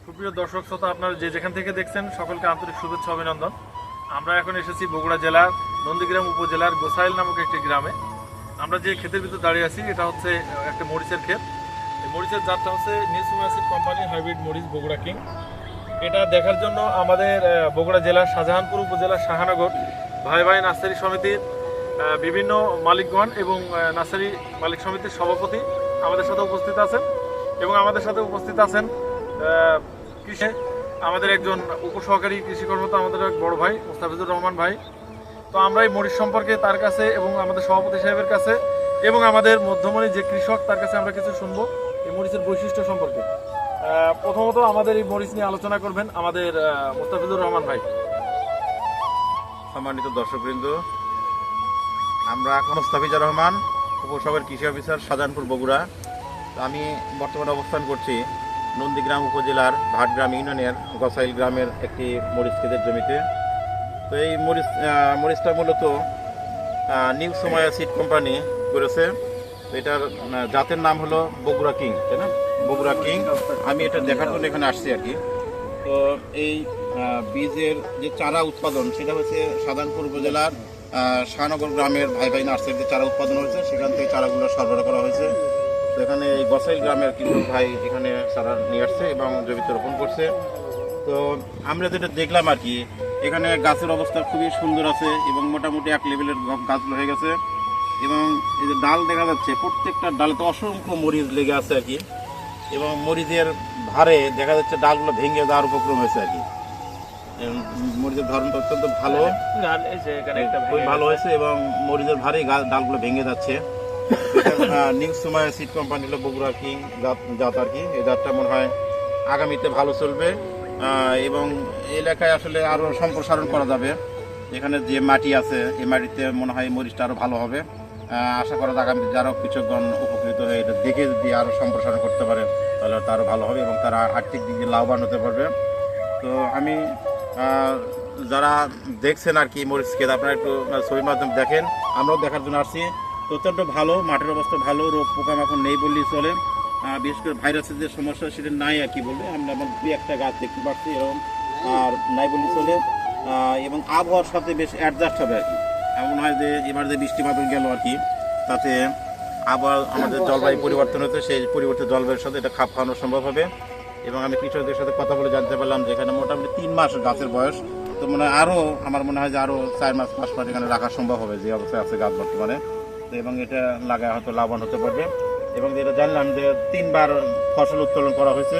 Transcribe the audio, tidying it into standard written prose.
সুপ্রিয় দর্শক শ্রোতা, আপনারা যে যেখান থেকে দেখছেন সকলকে আন্তরিক শুভেচ্ছা অভিনন্দন। আমরা এখন এসেছি বগুড়া জেলার নন্দীগ্রাম উপজেলার গোসাইল নামক একটি গ্রামে। আমরা যে ক্ষেতের ভিতর দাঁড়িয়ে আছি এটা হচ্ছে একটা মরিচের ক্ষেত। এই মরিচের জাতটা হচ্ছে নিউসুমাসিড কোম্পানি হাইব্রিড মরিচ বগুড়া কিং। এটা দেখার জন্য আমাদের বগুড়া জেলার শাহজাহানপুর উপজেলার শাহানগর ভাই ভাই নার্সারি সমিতির বিভিন্ন মালিকগণ এবং নার্সারি মালিক সমিতির সভাপতি আমাদের সাথে উপস্থিত আছেন এবং আমাদের সাথে উপস্থিত আছেন কৃষি আমাদের একজন উপসহকারী কৃষি কর্মকর্তা, আমাদের এক বড় ভাই মোস্তাফিজুর রহমান ভাই। তো আমরা এই মরিচ সম্পর্কে তার কাছে এবং আমাদের সভাপতি সাহেবের কাছে এবং আমাদের মধ্যমণি যে কৃষক তার কাছে আমরা কিছু শুনবো এই মরিচের বৈশিষ্ট্য সম্পর্কে। প্রথমত আমাদের এই মরিচ নিয়ে আলোচনা করবেন আমাদের মোস্তাফিজুর রহমান ভাই। সম্মানিত দর্শকবৃন্দ, আমরা মোস্তাফিজুর রহমান, উপসহকারী কৃষি অফিসার, শাহজাহানপুর বগুড়া। তো আমি বর্তমানে অবস্থান করছি নন্দীগ্রাম উপজেলার ভাটগ্রাম ইউনিয়নের গোসাইল গ্রামের একটি মরিচ ক্ষেতের জমিতে। তো এই মরিচটা মূলত নিউসুমাসিড কোম্পানি করেছে। তো এটার জাতের নাম হলো বগুড়া কিং, তাই না? বগুড়া কিং। আমি এটা দেখার জন্য এখানে আসছি আর কি। তো এই বীজের যে চারা উৎপাদন সেটা হচ্ছে শাহজাহানপুর উপজেলার শাহনগর গ্রামের ভাই ভাই নার্সারিতে চারা উৎপাদন হয়েছে, সেখান থেকে চারাগুলো সরবরাহ করা হয়েছে। তো এখানে এই গোসাইল গ্রামের কৃষক ভাই এখানে চারা নিয়ে আসছে এবং জমিতে রোপণ করছে। তো আমরা যেটা দেখলাম আর কি, এখানে গাছের অবস্থা খুবই সুন্দর আছে এবং মোটামুটি এক লেভেলের গাছগুলো হয়ে গেছে এবং এই যে ডাল দেখা যাচ্ছে, প্রত্যেকটা ডালে তো অসংখ্য মরিচ লেগে আছে আর কি। এবং মরিচের ভারে দেখা যাচ্ছে ডালগুলো ভেঙে যাওয়ার উপক্রম হয়েছে আর কি। মরিচের ধরনটা অত্যন্ত ভালো, খুবই ভালো হয়েছে এবং মরিচের ভারে ডালগুলো ভেঙে যাচ্ছে। নিউসুমাসিড কোম্পানি হলো বগুড়া কিং জাত আর কি। এই জাতটা মনে হয় আগামীতে ভালো চলবে এবং এলাকায় আসলে আরও সম্প্রসারণ করা যাবে। এখানে যে মাটি আছে এই মাটিতে মনে হয় মরিচটা আরও ভালো হবে। আশা করা যায় আগামীতে যারা কৃষকগণ উপকৃত হয়ে এটা দেখে যদি আরও সম্প্রসারণ করতে পারে তাহলে তারও ভালো হবে এবং তারা আর্থিক দিক দিয়ে লাভবান হতে পারবে। তো আমি যারা দেখছেন আর কি মরিচ ক্ষেত, আপনারা একটু ছবির মাধ্যমে দেখেন, আমরাও দেখার জন্য আসছি। তো অত্যন্ত ভালো, মাটির অবস্থা ভালো, রোগ পোকামাকড় নেই বললেই চলে। বিশেষ করে ভাইরাসের যে সমস্যা সেটা নাই আর কি বলবে। আমরা দুই একটা গাছ দেখতে পাচ্ছি এরকম, আর নাই বললেই চলে। এবং আবহাওয়ার সাথে বেশ অ্যাডজাস্ট হবে আর কি। এমন হয় যে এবার যে বৃষ্টিপাত গেল আর কি, তাতে আবহাওয়া আমাদের জলবায়ু পরিবর্তন হচ্ছে, সেই পরিবর্তিত জলবায়ুর সাথে এটা খাপ খাওয়ানো সম্ভব হবে। এবং আমি কৃষকদের সাথে কথা বলে জানতে পারলাম যে এখানে মোটামুটি 3 মাস গাছের বয়স। তো মনে হয় আমার মনে হয় যে আরও 4 মাস 5 মাস এখানে রাখা সম্ভব হবে যে অবস্থায় আছে গাছ বর্তমানে। তো এবং এটা লাগায় হয়তো লাভবান হতে পারবে। এবং যেটা জানলাম যে 3 বার ফসল উত্তোলন করা হয়েছে।